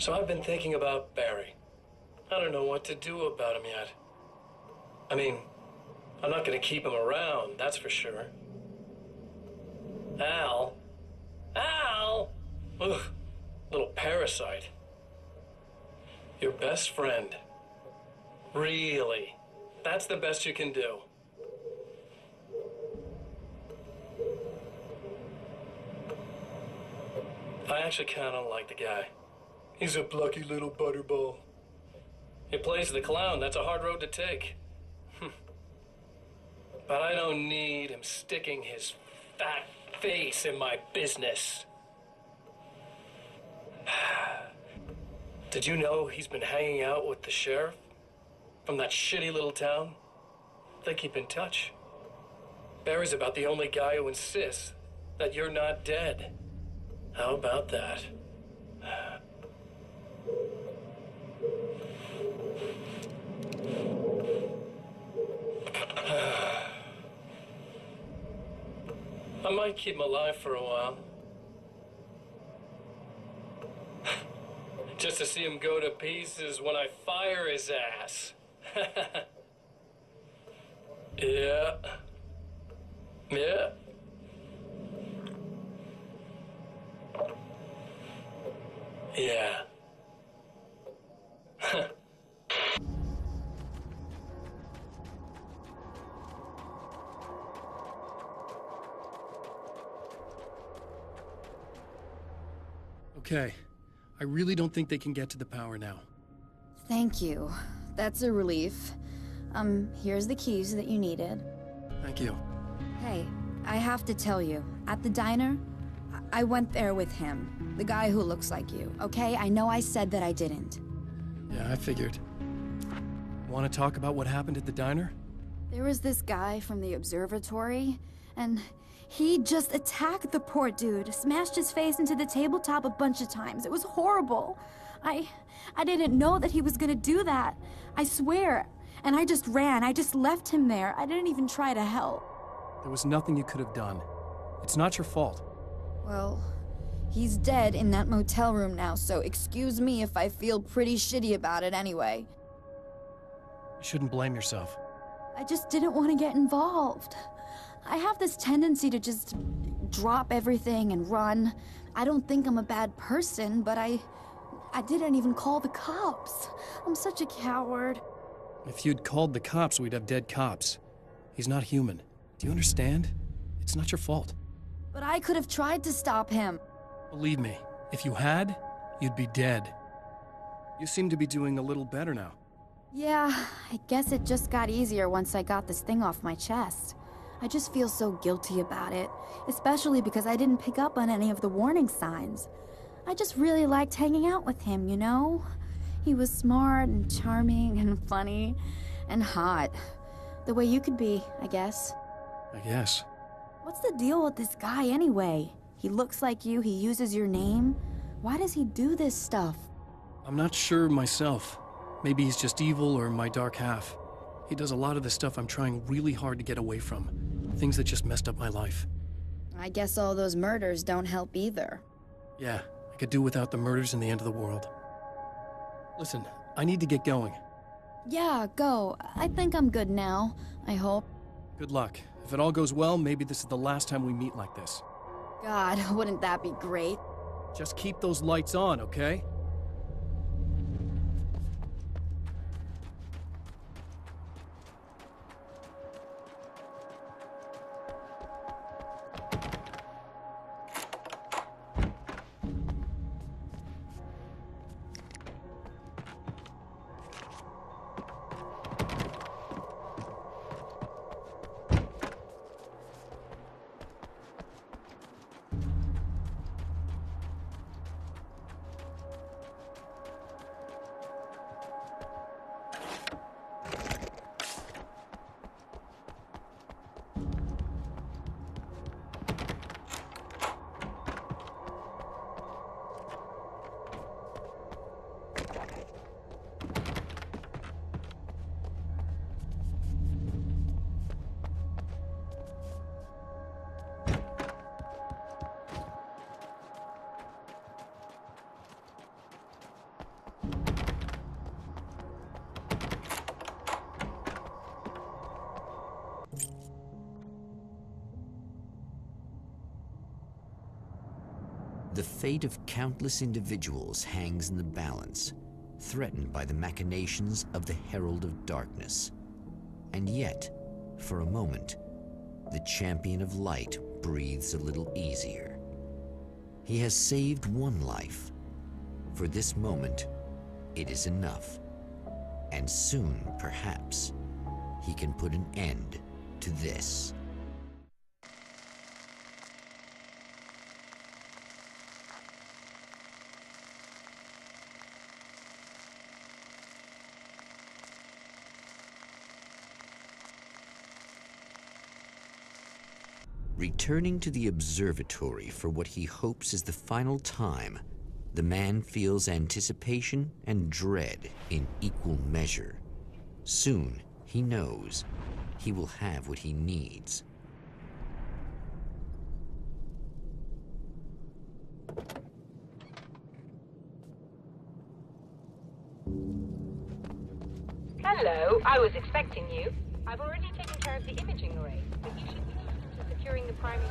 So I've been thinking about Barry. I don't know what to do about him yet. I mean, I'm not gonna keep him around, that's for sure. Al? Al? Ugh, little parasite. Your best friend. Really? That's the best you can do. I actually kinda like the guy. He's a plucky little butterball. He plays the clown. That's a hard road to take. But I don't need him sticking his fat face in my business. Did you know he's been hanging out with the sheriff from that shitty little town? They keep in touch. Barry's about the only guy who insists that you're not dead. How about that? I might keep him alive for a while. Just to see him go to pieces when I fire his ass. Yeah. Yeah. Yeah. Okay. I really don't think they can get to the power now. Thank you. That's a relief. Here's the keys that you needed. Thank you. Hey, I have to tell you, at the diner, I went there with him. The guy who looks like you, okay? I know I said that I didn't. Yeah, I figured. Want to talk about what happened at the diner? There was this guy from the observatory, and he just attacked the poor dude, smashed his face into the tabletop a bunch of times. It was horrible. I didn't know that he was gonna do that. I swear. And I just ran. I just left him there. I didn't even try to help. There was nothing you could have done. It's not your fault. Well, he's dead in that motel room now, so excuse me if I feel pretty shitty about it anyway. You shouldn't blame yourself. I just didn't want to get involved. I have this tendency to just drop everything and run. I don't think I'm a bad person, but I didn't even call the cops. I'm such a coward. If you'd called the cops, we'd have dead cops. He's not human. Do you understand? It's not your fault. But I could have tried to stop him. Believe me, if you had, you'd be dead. You seem to be doing a little better now. Yeah, I guess it just got easier once I got this thing off my chest. I just feel so guilty about it, especially because I didn't pick up on any of the warning signs. I just really liked hanging out with him, you know? He was smart and charming and funny and hot. The way you could be, I guess. I guess. What's the deal with this guy anyway? He looks like you, he uses your name. Why does he do this stuff? I'm not sure myself. Maybe he's just evil or my dark half. He does a lot of the stuff I'm trying really hard to get away from. Things that just messed up my life. I guess all those murders don't help either. Yeah, I could do without the murders and the end of the world. Listen, I need to get going. Yeah, go. I think I'm good now. I hope. Good luck. If it all goes well, maybe this is the last time we meet like this. God, wouldn't that be great? Just keep those lights on, okay? The fate of countless individuals hangs in the balance, threatened by the machinations of the Herald of Darkness. And yet, for a moment, the Champion of Light breathes a little easier. He has saved one life. For this moment, it is enough. And soon, perhaps, he can put an end to this. Returning to the observatory for what he hopes is the final time, the man feels anticipation and dread in equal measure. Soon, he knows, he will have what he needs. Hello, I was expecting you. I've already taken care of the imaging array, but you should be used to securing the primary...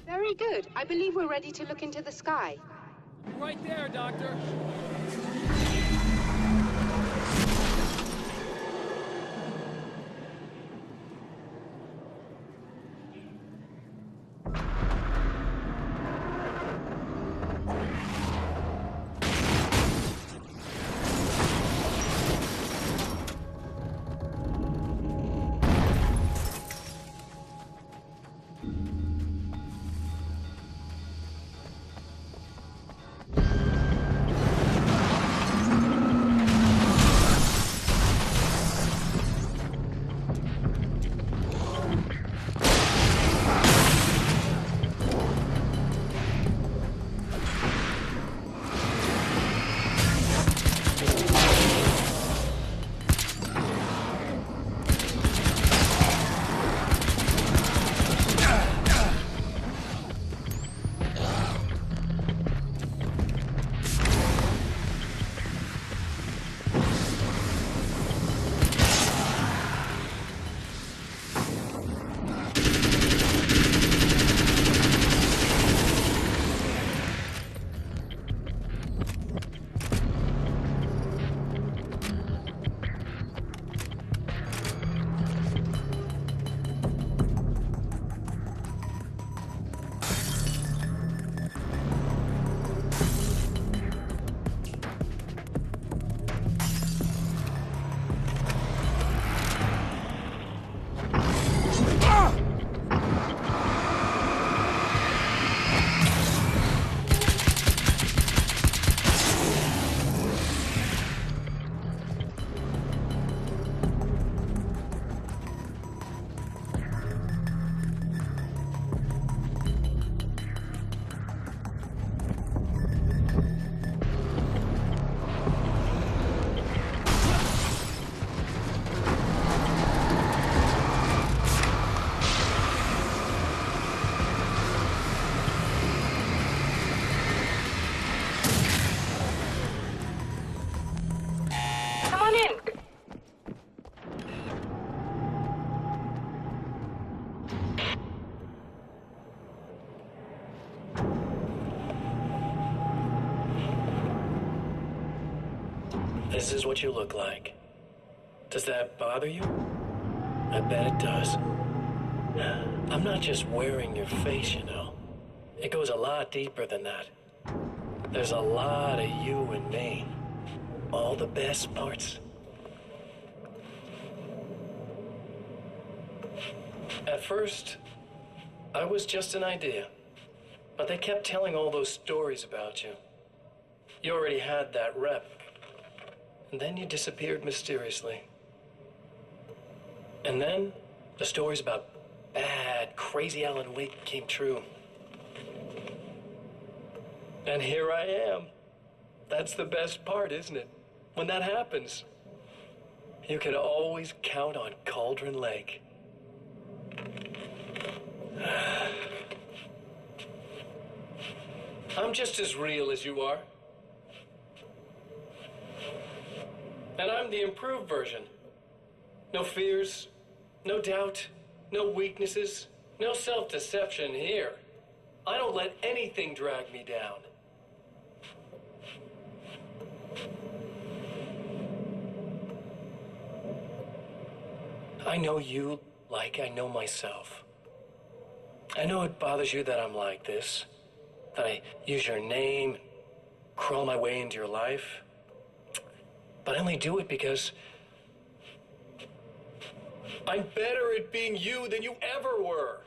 Very good. I believe we're ready to look into the sky. Right there, Doctor. This is what you look like. Does that bother you? I bet it does. I'm not just wearing your face, you know. It goes a lot deeper than that. There's a lot of you and me. All the best parts. At first, I was just an idea. But they kept telling all those stories about you. You already had that rep. And then you disappeared mysteriously. And then, the stories about bad, crazy Alan Wake came true. And here I am. That's the best part, isn't it? When that happens, you can always count on Cauldron Lake. I'm just as real as you are. And I'm the improved version. No fears, no doubt, no weaknesses, no self-deception here. I don't let anything drag me down. I know you like I know myself. I know it bothers you that I'm like this, that I use your name, crawl my way into your life. But I only do it because I'm better at being you than you ever were.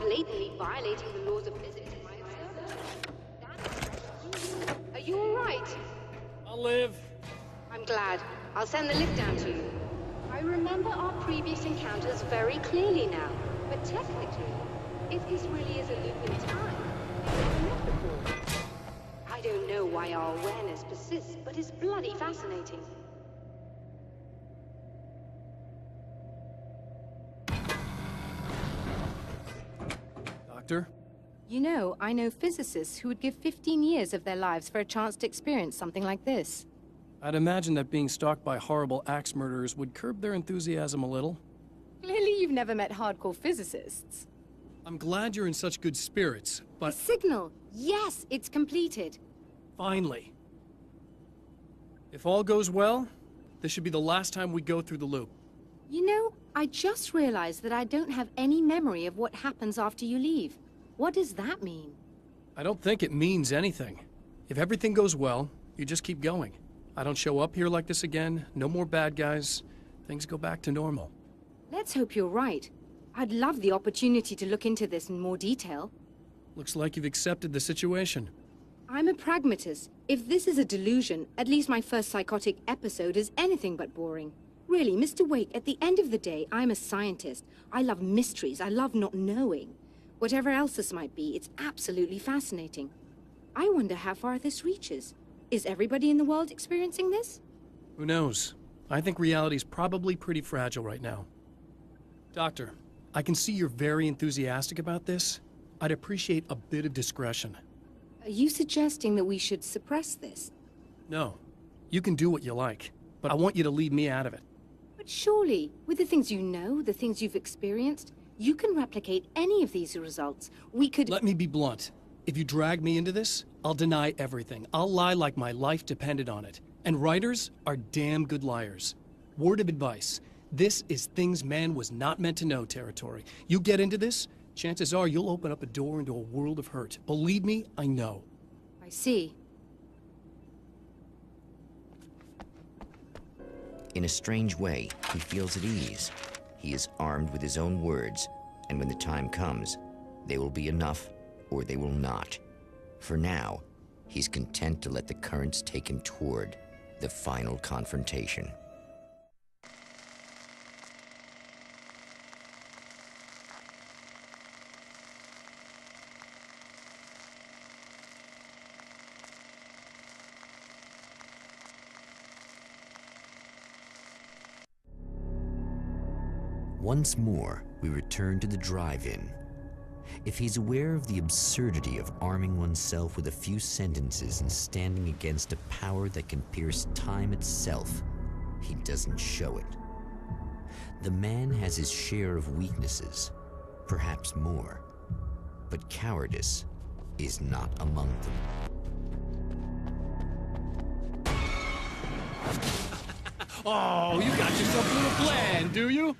blatantly violating the laws of physics in my observatory. Are you all right? I'll live. I'm glad. I'll send the lift down to you. I remember our previous encounters very clearly now, but technically, if this really is a loop in time, we've never met before. I don't know why our awareness persists, but it's bloody fascinating. Doctor? You know, I know physicists who would give 15 years of their lives for a chance to experience something like this. I'd imagine that being stalked by horrible axe murderers would curb their enthusiasm a little. Clearly you've never met hardcore physicists. I'm glad you're in such good spirits, but... The signal! Yes, it's completed. Finally. If all goes well, this should be the last time we go through the loop. You know, I just realized that I don't have any memory of what happens after you leave. What does that mean? I don't think it means anything. If everything goes well, you just keep going. I don't show up here like this again, no more bad guys, things go back to normal. Let's hope you're right. I'd love the opportunity to look into this in more detail. Looks like you've accepted the situation. I'm a pragmatist. If this is a delusion, at least my first psychotic episode is anything but boring. Really, Mr. Wake, at the end of the day, I'm a scientist. I love mysteries. I love not knowing. Whatever else this might be, it's absolutely fascinating. I wonder how far this reaches. Is everybody in the world experiencing this? Who knows? I think reality's probably pretty fragile right now. Doctor, I can see you're very enthusiastic about this. I'd appreciate a bit of discretion. Are you suggesting that we should suppress this? No. You can do what you like, but I want you to leave me out of it. But surely, with the things you know, the things you've experienced, you can replicate any of these results. We could— Let me be blunt. If you drag me into this, I'll deny everything. I'll lie like my life depended on it. And writers are damn good liars. Word of advice. This is things man was not meant to know territory. You get into this, chances are you'll open up a door into a world of hurt. Believe me, I know. I see. In a strange way, he feels at ease. He is armed with his own words, and when the time comes, they will be enough or they will not. For now, he's content to let the currents take him toward the final confrontation. Once more, we return to the drive-in. If he's aware of the absurdity of arming oneself with a few sentences and standing against a power that can pierce time itself, he doesn't show it. The man has his share of weaknesses, perhaps more, but cowardice is not among them. Oh, you got yourself a little plan, do you?